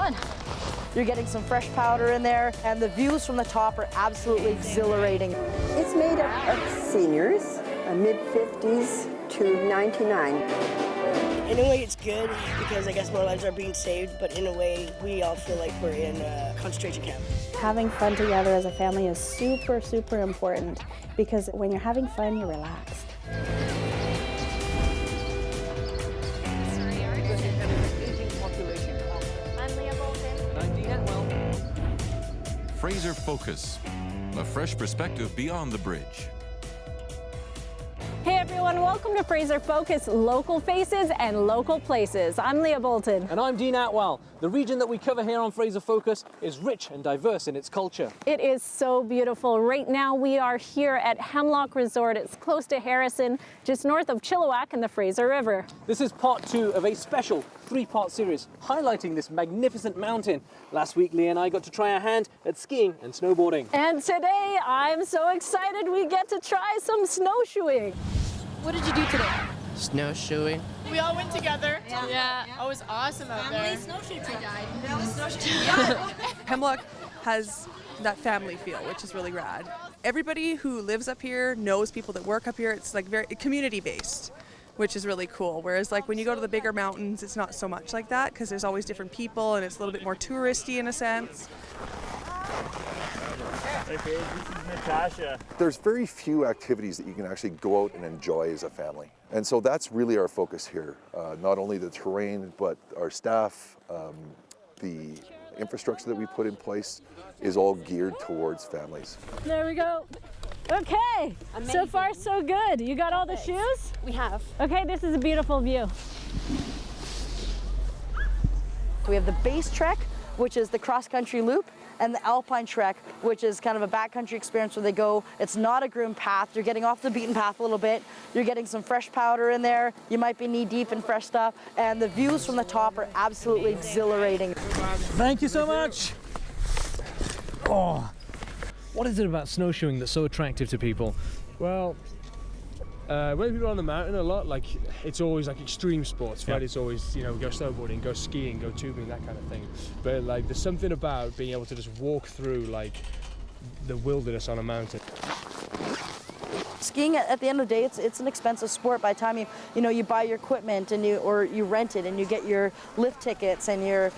fun. You're getting some fresh powder in there, and the views from the top are absolutely exhilarating. It's made up of seniors, mid-50s to 99. In a way, it's good because I guess more lives are being saved, but in a way, we all feel like we're in a concentration camp. Having fun together as a family is super, super important because when you're having fun, you're relaxed. Fraser Focus, a fresh perspective beyond the bridge. Hey everyone, welcome to Fraser Focus, local faces and local places. I'm Leah Bolton. And I'm Dean Atwell. The region that we cover here on Fraser Focus is rich and diverse in its culture. It is so beautiful. Right now we are here at Hemlock Resort. It's close to Harrison, just north of Chilliwack and the Fraser River. This is part 2 of a special 3-part series highlighting this magnificent mountain. Last week, Leah and I got to try our hand at skiing and snowboarding. And today, I'm so excited we get to try some snowshoeing. What did you do today? Snowshoeing. We all went together. Yeah. Oh, it was awesome out there. Snowshoe trip. Hemlock has that family feel, which is really rad. Everybody who lives up here knows people that work up here. It's like very community-based, which is really cool. Whereas like when you go to the bigger mountains, it's not so much like that because there's always different people and it's a little bit more touristy in a sense. Okay, this is Natasha. There's very few activities that you can actually go out and enjoy as a family. And so that's really our focus here. Not only the terrain, but our staff, the infrastructure that we put in place is all geared towards families. There we go. Okay, so far so good. You got all the shoes? We have. Okay, this is a beautiful view. We have the base trek, which is the cross-country loop, and the alpine trek, which is kind of a backcountry experience where they go, it's not a groomed path, you're getting off the beaten path a little bit, you're getting some fresh powder in there, you might be knee-deep in fresh stuff, and the views from the top are absolutely exhilarating. Thank you so much. Oh, what is it about snowshoeing that's so attractive to people? Well, when people are on the mountain a lot, like it's always like extreme sports, right? Yeah. It's always, you know, go snowboarding, go skiing, go tubing, that kind of thing. But like there's something about being able to just walk through like the wilderness on a mountain. Skiing at the end of the day, it's an expensive sport. By the time you buy your equipment and you rent it and you get your lift tickets and your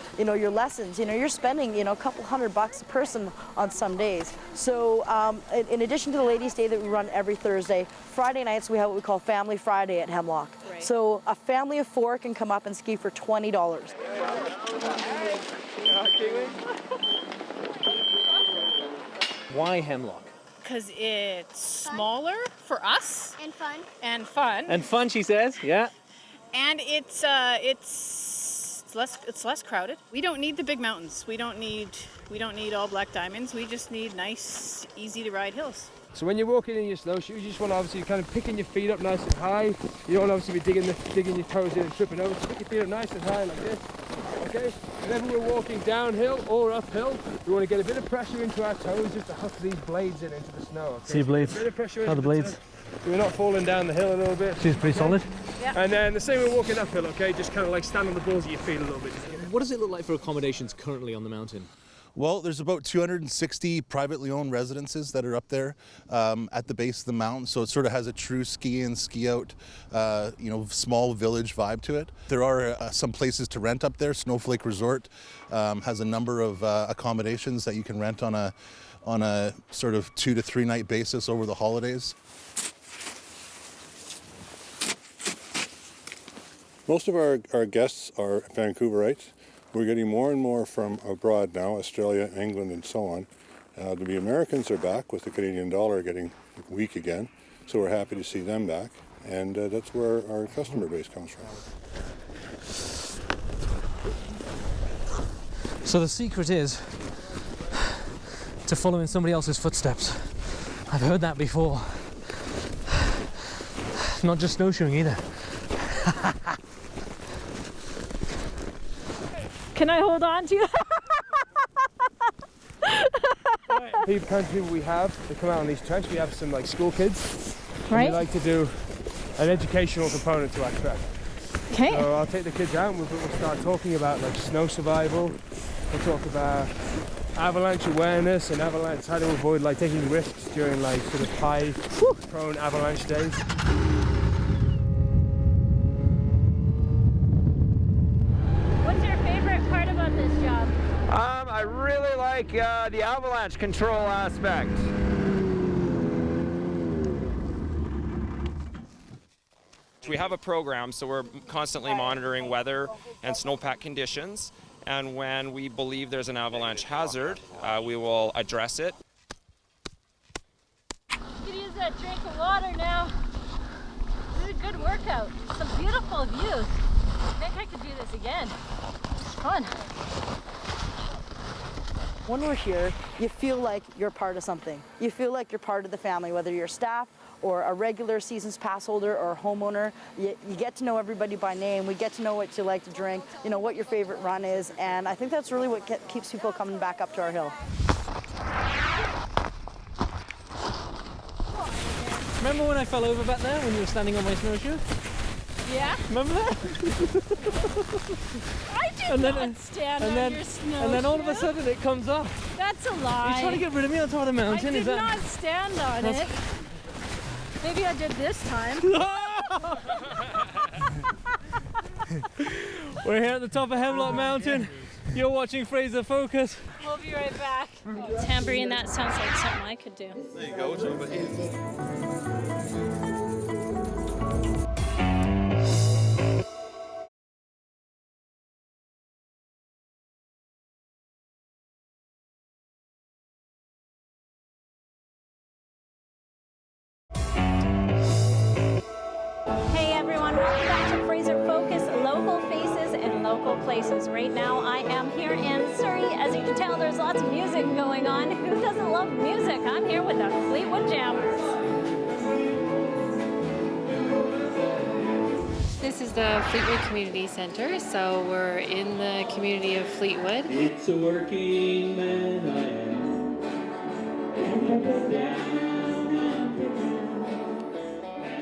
lessons, you're spending a couple $100 a person on some days. So in addition to the Ladies' Day that we run every Thursday, Friday nights we have what we call Family Friday at Hemlock. Right. So a family of 4 can come up and ski for $20. Why Hemlock? Because it's smaller for us. And fun. And fun. And fun, she says, yeah. And it's less crowded. We don't need the big mountains. We don't need all black diamonds. We just need nice, easy to ride hills. So when you're walking in your snowshoes, you just want to obviously kind of picking your feet up nice and high. You don't want to obviously be digging your toes in and tripping over. So pick your feet up nice and high like this. Okay, whenever we're walking downhill or uphill, we want to get a bit of pressure into our toes just to hook these blades into the snow. Okay? See blades? A bit of pressure into the blades? toes. So we're not falling down the hill a little bit. Seems pretty solid. Yeah. And then the same when walking uphill, okay? Just kind of like stand on the balls of your feet a little bit. What does it look like for accommodations currently on the mountain? Well, there's about 260 privately owned residences that are up there at the base of the mountain, so it sort of has a true ski in, ski out, small village vibe to it. There are some places to rent up there. Snowflake Resort has a number of accommodations that you can rent on a sort of 2 to 3 night basis over the holidays. Most of our guests are Vancouverites. We're getting more and more from abroad now, Australia, England, and so on. The Americans are back with the Canadian dollar getting weak again, so we're happy to see them back, and that's where our customer base comes from. So the secret is to follow in somebody else's footsteps. I've heard that before. Not just snowshoeing either. Can I hold on to you? The kinds of people we have that come out on these treks, we have some like school kids. Right. We like to do an educational component to our trek. Okay. So I'll take the kids out and we'll start talking about like snow survival, We'll talk about avalanche awareness and avalanche, how to avoid like taking risks during like sort of high prone avalanche days. What's your favorite part about this job? I really like the avalanche control aspect. We have a program, so we're constantly monitoring weather and snowpack conditions, and when we believe there's an avalanche hazard, we will address it. You can use that drink of water now. This is a good workout. Some beautiful views. I think I could do this again. It's fun. When we're here, you feel like you're part of something. You feel like you're part of the family, whether you're staff or a regular season's pass holder or a homeowner. You get to know everybody by name. We get to know what you like to drink, you know, what your favorite run is, and I think that's really what keeps people coming back up to our hill. Remember when I fell over back there when you were standing on my snowshoe? Yeah? Remember that? I did not stand on your snowshoe. And then all of a sudden it comes off. That's a lie. You're trying to get rid of me on top of the mountain? I did not stand on it. Maybe I did this time. We're here at the top of Hemlock Mountain. You're watching Fraser Focus. We'll be right back. Tambourine, that sounds like something I could do. There you go, it's over here. Hey everyone, welcome back to Fraser Focus, local faces and local places. Right now I am here in Surrey. As you can tell, there's lots of music going on. Who doesn't love music? I'm here with the Fleetwood Jammers. This is the Fleetwood Community Center, so we're in the community of Fleetwood. It's a working man I am.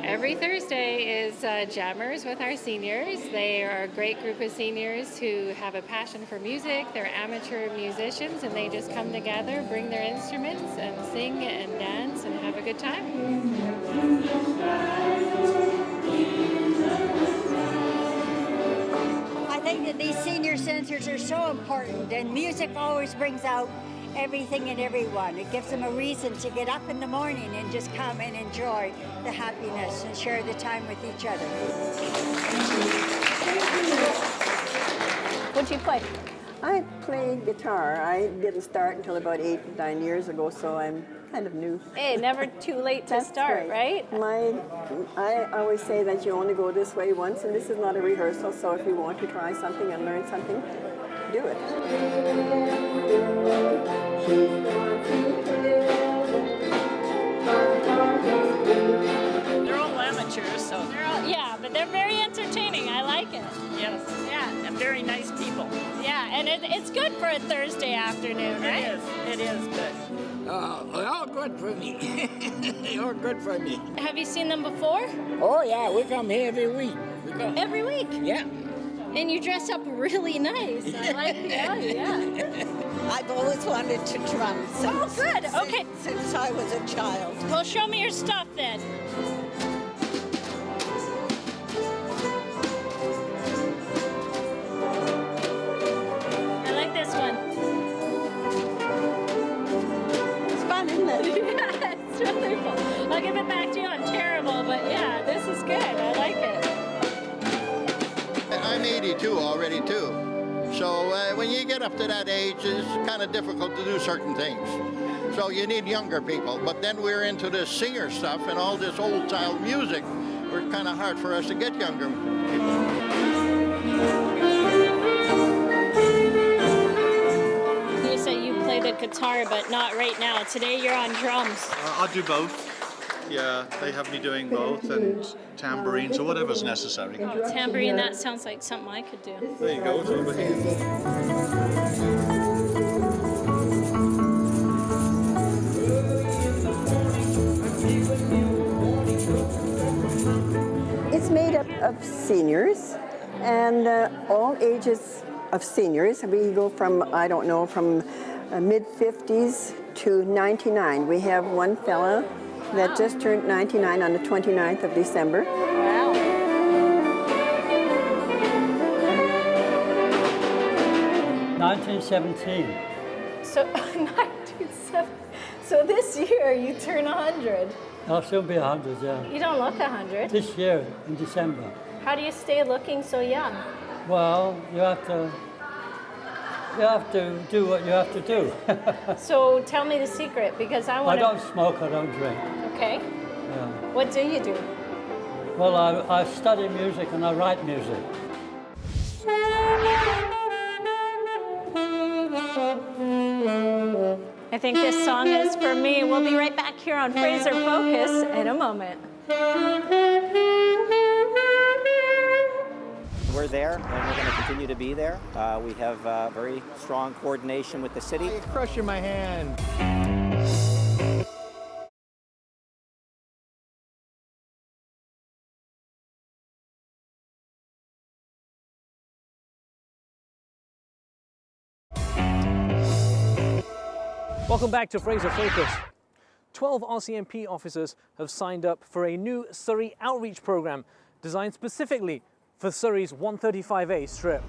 Every Thursday is Jammers with our seniors. They are a great group of seniors who have a passion for music. They're amateur musicians and they just come together, bring their instruments and sing and dance and have a good time. I think that these senior centers are so important, and music always brings out everything and everyone. It gives them a reason to get up in the morning and just come and enjoy the happiness and share the time with each other. What'd you play? I play guitar. I didn't start until about 8 or 9 years ago, so I'm kind of new. Hey, never too late to start, right? I always say that you only go this way once, and this is not a rehearsal, so if you want to try something and learn something, do it. They're all amateurs, so. Yeah, but they're very entertaining. I like it. Yes. Yeah. And very nice people. Yeah, and it's good for a Thursday afternoon, right? It is good. They're all good for me. They're all good for me. Have you seen them before? Oh, yeah, we come here every week. Every week? Yeah. And you dress up really nice. I like the yeah. I've always wanted to drum Oh, good. Okay. since I was a child. Well, show me your stuff then. I like this one. It's fun, isn't it? Yeah, it's really fun. I'll give it back to you. I'm terrible, but yeah, this is good. I like it. I'm 82 already too. So when you get up to that age, it's kind of difficult to do certain things. So you need younger people. But then we're into this singer stuff and all this old style music. We're kind of hard for us to get younger people. You say you play the guitar, but not right now. Today you're on drums. I do both. Yeah, they have me doing both, and tambourines or whatever's necessary. Tambourine, that sounds like something I could do. There you go, it's over here. It's made up of seniors and all ages of seniors. We go from, I don't know, from mid-50s to 99. We have one fella that just turned 99 on the 29th of December. Wow. 1917. So 1970. So this year you turn 100. I'll soon be 100, yeah. You don't look 100. This year, in December. How do you stay looking so young? Well, you have to do what you have to do. So tell me the secret, because I want I don't smoke, I don't drink. Okay. Yeah. What do you do? Well, I study music and I write music. I think this song is for me. We'll be right back here on Fraser Focus in a moment. We're there, and we're going to continue to be there. We have very strong coordination with the city. You're crushing my hand. Welcome back to Fraser Focus. 12 RCMP officers have signed up for a new Surrey outreach program designed specifically for Surrey's 135A strip.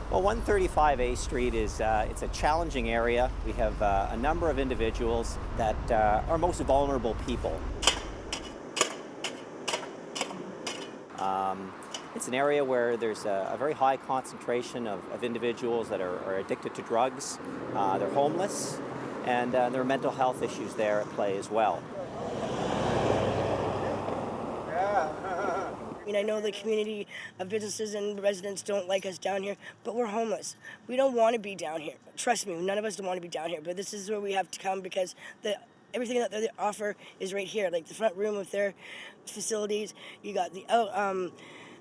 Well, 135A Street is it's a challenging area. We have a number of individuals that are most vulnerable people. It's an area where there's a very high concentration of individuals that are addicted to drugs. They're homeless, and there are mental health issues there at play as well. I mean, I know the community of businesses and residents don't like us down here, but we're homeless. We don't want to be down here. Trust me, none of us don't want to be down here, but this is where we have to come because everything that they offer is right here, like the front room with their facilities. You got the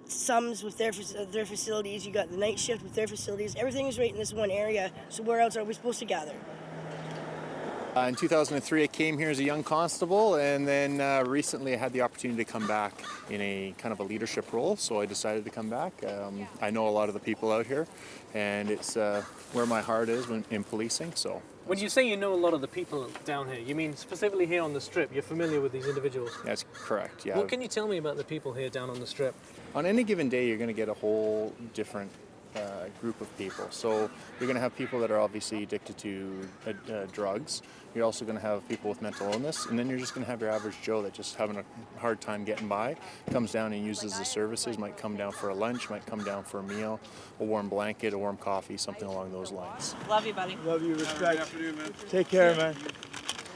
Sums with their facilities. You got the night shift with their facilities. Everything is right in this one area, so where else are we supposed to gather? In 2003, I came here as a young constable, and then recently I had the opportunity to come back in a kind of a leadership role, so I decided to come back. I know a lot of the people out here, and it's where my heart is in policing. So. When you say you know a lot of the people down here, you mean specifically here on the strip? You're familiar with these individuals? That's correct, yeah. What can you tell me about the people here down on the strip? On any given day, you're going to get a whole different group of people. So you're going to have people that are obviously addicted to drugs. You're also going to have people with mental illness, and then you're just going to have your average Joe that's just having a hard time getting by, comes down and uses the services, might come down for a lunch, might come down for a meal, a warm blanket, a warm coffee, something along those lines. Love you, buddy. Love you, respect. Take care, man.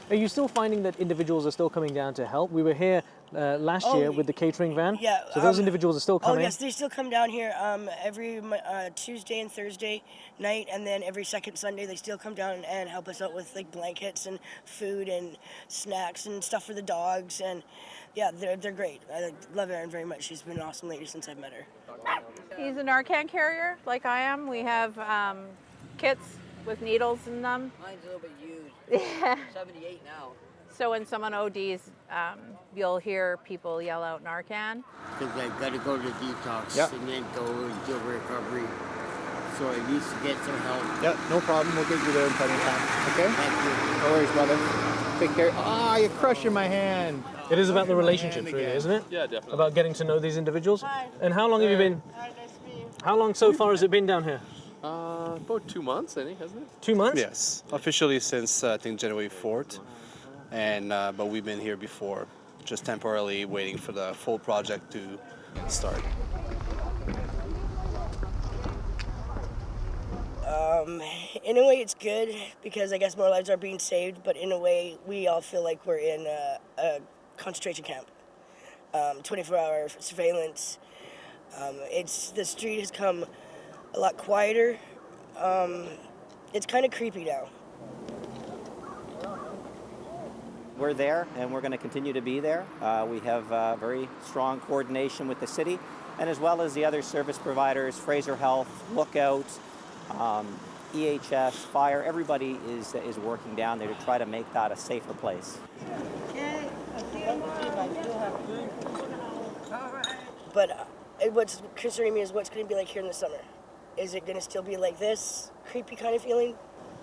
Are you still finding that individuals are still coming down to help? We were here last year with the catering van. Yeah. So those individuals are still coming? Oh, yes, they still come down here every Tuesday and Thursday night, and then every second Sunday they still come down and help us out with like blankets and food and snacks and stuff for the dogs. And yeah, they're great. I love Erin very much. She's been an awesome lady since I've met her. He's a Narcan carrier, like I am. We have kits with needles in them. Mine's a little bit used. Yeah. 78 now. So when someone ODs, you'll hear people yell out Narcan. Because I've got to go to detox Yep. and then go and do recovery. So I need to get some help. Yeah, no problem. We'll get you there in plenty of time. Okay? Thank you. No worries, brother. Take care. Ah, you're crushing my hand. It is about the relationships, really, isn't it? Yeah, definitely. About getting to know these individuals. And how long have you been? How long so far has it been down here? About 2 months, I think, hasn't it? 2 months? Yes, officially since I think January 4th, and but we've been here before, just temporarily waiting for the full project to start. In a way, it's good because I guess more lives are being saved, but in a way, we all feel like we're in a concentration camp. 24-hour surveillance. The street has come a lot quieter. It's kind of creepy now. We're there, and we're going to continue to be there. We have very strong coordination with the city, and as well as the other service providers, Fraser Health, Lookout, EHS, Fire. Everybody is working down there to try to make that a safer place. But What's concerning me is what's going to be like here in the summer. Is it going to still be like this creepy kind of feeling?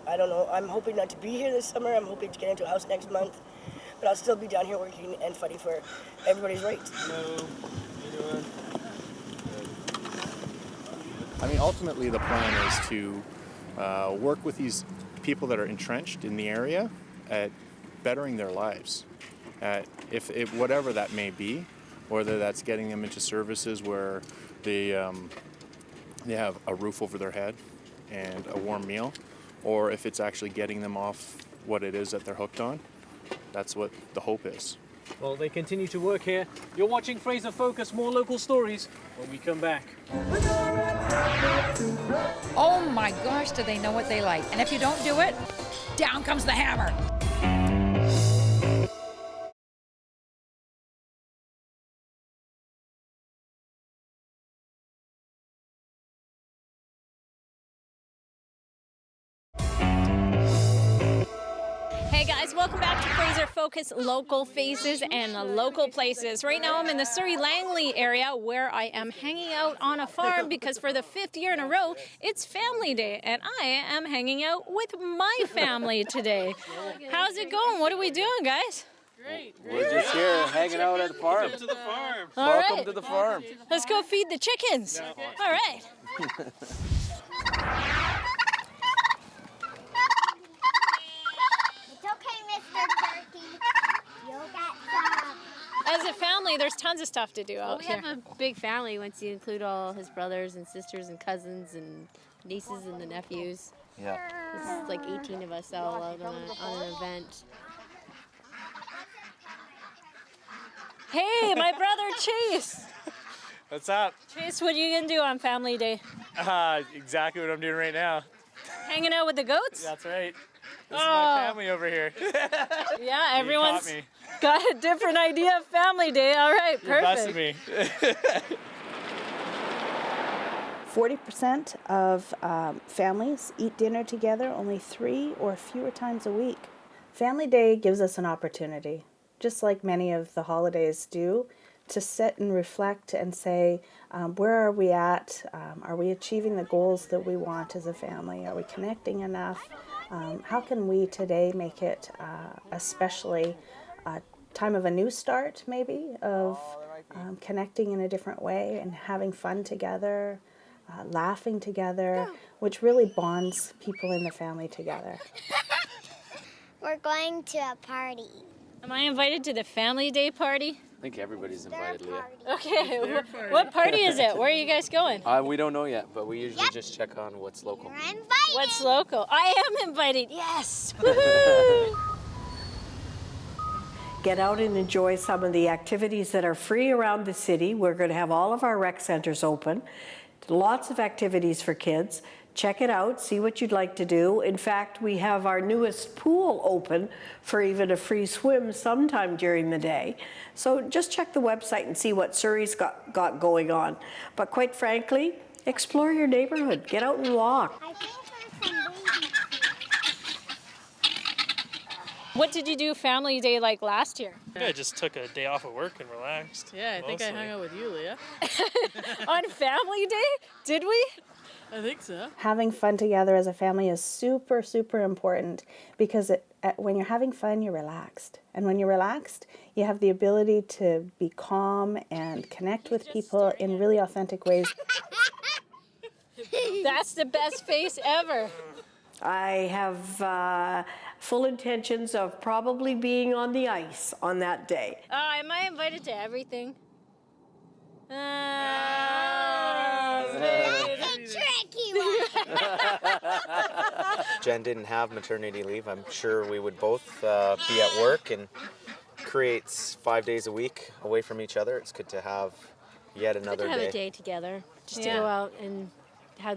I don't know. I'm hoping not to be here this summer. I'm hoping to get into a house next month. But I'll still be down here working and fighting for everybody's rights. Hello. How you doing? I mean, ultimately the plan is to work with these people that are entrenched in the area at bettering their lives, if whatever that may be, whether that's getting them into services where they have a roof over their head and a warm meal, or if it's actually getting them off what it is that they're hooked on. That's what the hope is. Well, they continue to work here. You're watching Fraser Focus, more local stories when we come back. Oh my gosh, do they know what they like? And if you don't do it, down comes the hammer. Hey guys, welcome back to Fraser Focus, local faces and local places. Right now I'm in the Surrey-Langley area where I am hanging out on a farm because for the 5th year in a row, it's Family Day and I am hanging out with my family today. How's it going? What are we doing, guys? Great. We're just here hanging out at the farm. Welcome to the farm. Welcome to the farm. Let's go feed the chickens. All right. As a family, there's tons of stuff to do out we here. have a big family once you include all his brothers and sisters and cousins and nieces and the nephews. Yeah. It's like 18 of us all out on an event. Hey, my brother Chase. What's up? Chase, what are you gonna do on Family Day? Exactly what I'm doing right now. Hanging out with the goats? That's right. This is my family over here. Yeah, everyone's me. got a different idea of Family Day. All right, You're perfect. busting me. 40% of families eat dinner together only 3 or fewer times a week. Family Day gives us an opportunity, just like many of the holidays do, to sit and reflect and say, where are we at? Are we achieving the goals that we want as a family? Are we connecting enough? How can we today make it especially a time of a new start, maybe, of connecting in a different way and having fun together, laughing together, which really bonds people in the family together. We're going to a party. Am I invited to the Family Day party? I think everybody's invited, Leah. Okay, what party is it? Where are you guys going? We don't know yet, but we usually just check on what's local. What's local? I am invited, yes! Woohoo! Get out and enjoy some of the activities that are free around the city. We're going to have all of our rec centers open. Lots of activities for kids. Check it out, see what you'd like to do. In fact, we have our newest pool open for even a free swim sometime during the day. So just check the website and see what Surrey's got going on. But quite frankly, explore your neighborhood. Get out and walk. What did you do Family Day like last year? I just took a day off of work and relaxed. Yeah, I think I hung out with you, Leah. On Family Day? Did we? I think so. Having fun together as a family is super, super important because when you're having fun, you're relaxed. And when you're relaxed, you have the ability to be calm and connect with people in really authentic ways. That's the best face ever. I have full intentions of probably being on the ice on that day. Am I invited to everything? Tricky one. Jen didn't have maternity leave. I'm sure we would both be at work, and creates 5 days a week away from each other. It's good to have yet another Good to have day. a day together, just to go out and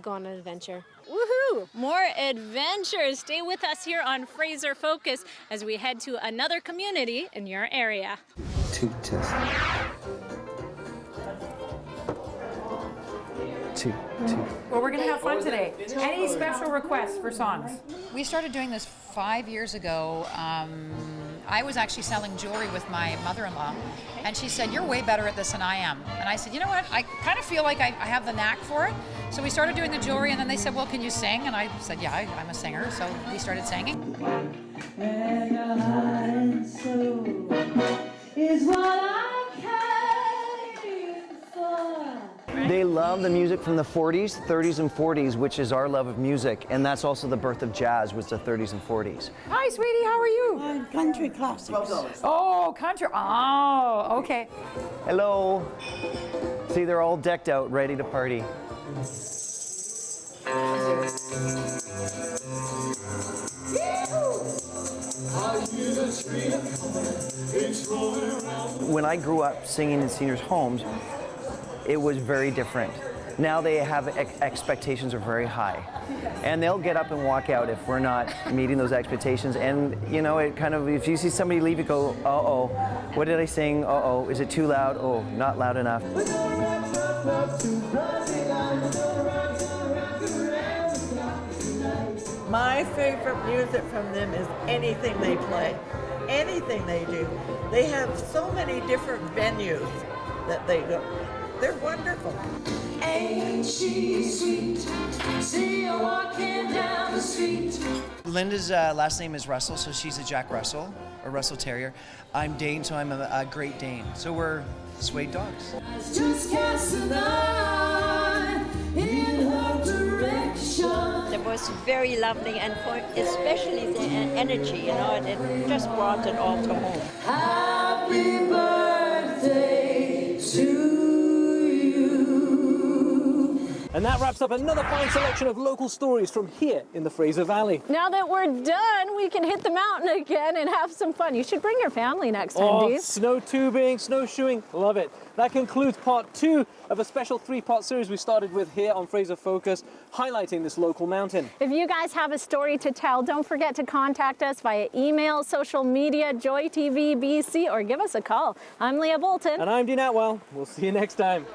go on an adventure. Woohoo! More adventures. Stay with us here on Fraser Focus as we head to another community in your area. Two. Well, we're going to have fun today. Any special requests for songs? We started doing this 5 years ago. I was actually selling jewelry with my mother-in-law, and she said, "You're way better at this than I am." And I said, "You know what? I kind of feel like I have the knack for it." So we started doing the jewelry, and then they said, "Well, can you sing?" And I said, "Yeah, I'm a singer." So we started singing. Is what I came for. They love the music from the 40s, 30s, and 40s, which is our love of music, and that's also the birth of jazz, was the 30s and 40s. Hi, sweetie, how are you? Country classics. Oh, country. Oh, okay. Hello. See, they're all decked out, ready to party. When I grew up singing in seniors' homes, it was very different. Now they have expectations are very high, and they'll get up and walk out if we're not meeting those expectations. And you know, it kind of, if you see somebody leave, you go, uh-oh, what did I sing? Uh-oh, is it too loud? Oh, not loud enough. My favorite music from them is anything they play, anything they do. They have so many different venues that they go. They're wonderful. Ain't she sweet? See her walking down the street. Linda's last name is Russell, so she's a Jack Russell, or Russell Terrier. I'm Dane, so I'm a Great Dane. So we're suede dogs. Just cast an eye in her direction. It was very lovely, and especially the energy, you know, it just brought it all to home. Happy birthday to you. And that wraps up another fine selection of local stories from here in the Fraser Valley. Now that we're done, we can hit the mountain again and have some fun. You should bring your family next time, Dee. Snow tubing, snowshoeing, love it. That concludes part 2 of a special 3-part series we started with here on Fraser Focus, highlighting this local mountain. If you guys have a story to tell, don't forget to contact us via email, social media, JoyTV BC, or give us a call. I'm Leah Bolton. And I'm Dean Atwell. We'll see you next time.